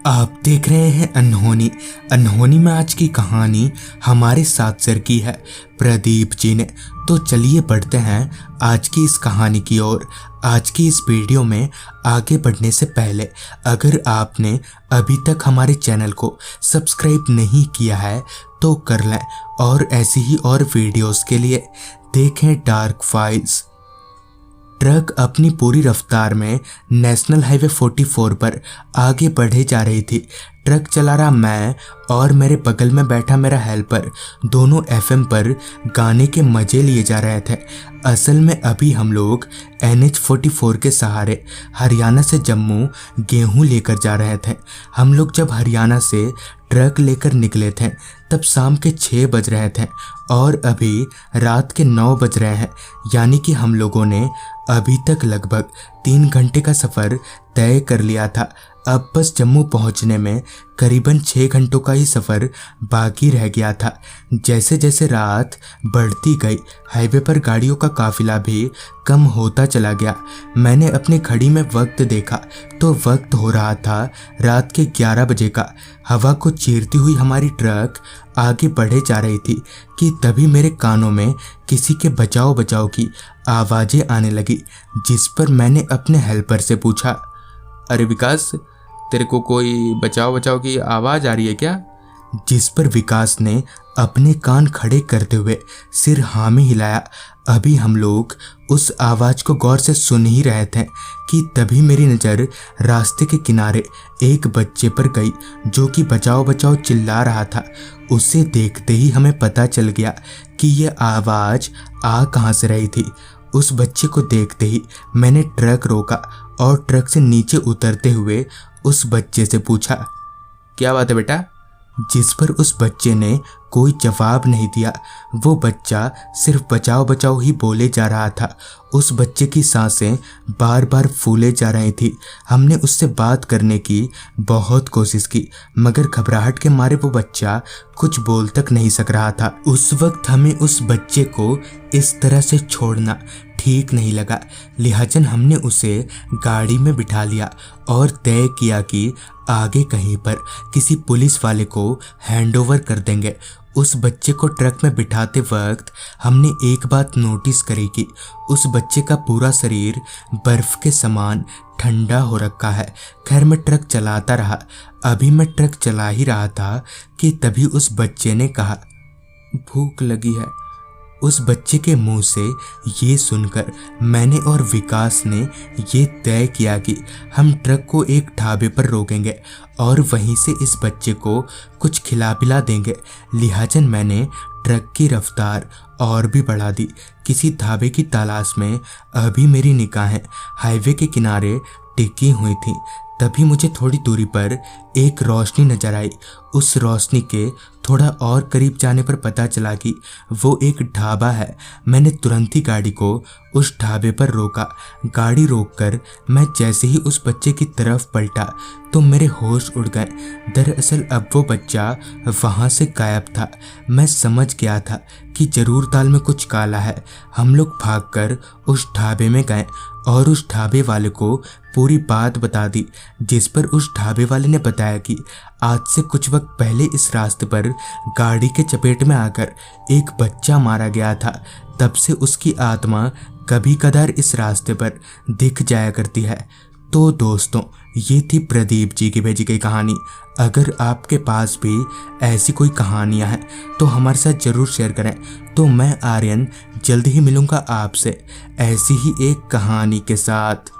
आप देख रहे हैं अनहोनी। अनहोनी में आज की कहानी हमारे साथ शेयर की है प्रदीप जी ने। तो चलिए बढ़ते हैं आज की इस कहानी की ओर। आज की इस वीडियो में आगे बढ़ने से पहले अगर आपने अभी तक हमारे चैनल को सब्सक्राइब नहीं किया है तो कर लें, और ऐसी ही और वीडियोस के लिए देखें डार्क फाइल्स। ट्रक अपनी पूरी रफ्तार में नेशनल हाईवे 44 पर आगे बढ़े जा रही थी। ट्रक चला रहा मैं और मेरे बगल में बैठा मेरा हेल्पर दोनों एफएम पर गाने के मजे लिए जा रहे थे। असल में अभी हम लोग NH 44 के सहारे हरियाणा से जम्मू गेहूं लेकर जा रहे थे। हम लोग जब हरियाणा से ट्रक लेकर निकले थे तब शाम के 6 बज रहे थे और अभी रात के 9 बज रहे हैं, यानी कि हम लोगों ने अभी तक लगभग 3 घंटे का सफ़र तय कर लिया था। अब बस जम्मू पहुंचने में करीबन 6 घंटों का ही सफ़र बाकी रह गया था। जैसे जैसे रात बढ़ती गई हाईवे पर गाड़ियों का काफिला भी कम होता चला गया। मैंने अपनी घड़ी में वक्त देखा तो वक्त हो रहा था रात के 11 बजे का। हवा को चीरती हुई हमारी ट्रक आगे बढ़े जा रही थी कि तभी मेरे कानों में किसी के बचाओ बचाओ की आवाज़ें आने लगी, जिस पर मैंने अपने हेल्पर से पूछा, अरे विकास, तेरे को कोई बचाओ बचाओ की आवाज़ आ रही है क्या? जिस पर विकास ने अपने कान खड़े करते हुए सिर हाँ में हिलाया। अभी हम लोग उस आवाज़ को गौर से सुन ही रहे थे कि तभी मेरी नज़र रास्ते के किनारे एक बच्चे पर गई जो कि बचाओ बचाओ चिल्ला रहा था। उसे देखते ही हमें पता चल गया कि यह आवाज़ आ कहाँ से रही थी। उस बच्चे को देखते ही मैंने ट्रक रोका और ट्रक से नीचे उतरते हुए उस बच्चे से पूछा, क्या बात है बेटा? जिस पर उस बच्चे ने कोई जवाब नहीं दिया। वो बच्चा सिर्फ बचाओ बचाओ ही बोले जा रहा था। उस बच्चे की सांसें बार बार फूले जा रही थी। हमने उससे बात करने की बहुत कोशिश की, मगर घबराहट के मारे वो बच्चा कुछ बोल तक नहीं सक रहा था। उस वक्त हमें उस बच्चे को इस तरह से छोड़ना ठीक नहीं लगा, लिहाजन हमने उसे गाड़ी में बिठा लिया और तय किया कि आगे कहीं पर किसी पुलिस वाले को हैंडओवर कर देंगे। उस बच्चे को ट्रक में बिठाते वक्त हमने एक बात नोटिस करी कि उस बच्चे का पूरा शरीर बर्फ के समान ठंडा हो रखा है। खैर मैं ट्रक चलाता रहा। अभी मैं ट्रक चला ही रहा था कि तभी उस बच्चे ने कहा, भूख लगी है। उस बच्चे के मुंह से ये सुनकर मैंने और विकास ने ये तय किया कि हम ट्रक को एक ढाबे पर रोकेंगे और वहीं से इस बच्चे को कुछ खिला पिला देंगे। लिहाजन मैंने ट्रक की रफ्तार और भी बढ़ा दी। किसी ढाबे की तलाश में अभी मेरी निगाहें हाईवे के किनारे टिकी हुई थी। तभी मुझे थोड़ी दूरी पर एक रोशनी नजर आई। उस रोशनी के थोड़ा और करीब जाने पर पता चला कि वो एक ढाबा है। मैंने तुरंत ही गाड़ी को उस ढाबे पर रोका। गाड़ी रोककर मैं जैसे ही उस बच्चे की तरफ पलटा तो मेरे होश उड़ गए। दरअसल अब वो बच्चा वहाँ से गायब था। मैं समझ गया था कि जरूर दाल में कुछ काला है। हम लोग भागकर उस ढाबे में गए और उस ढाबे वाले को पूरी बात बता दी, जिस पर उस ढाबे वाले ने बताया कि आज से कुछ वक्त पहले इस रास्ते पर गाड़ी के चपेट में आकर एक बच्चा मारा गया था। तब से उसकी आत्मा कभी कदार इस रास्ते पर दिख जाया करती है। तो दोस्तों, ये थी प्रदीप जी की भेजी गई कहानी। अगर आपके पास भी ऐसी कोई कहानियाँ हैं तो हमारे साथ ज़रूर शेयर करें। तो मैं आर्यन जल्द ही मिलूँगा आपसे ऐसी ही एक कहानी के साथ।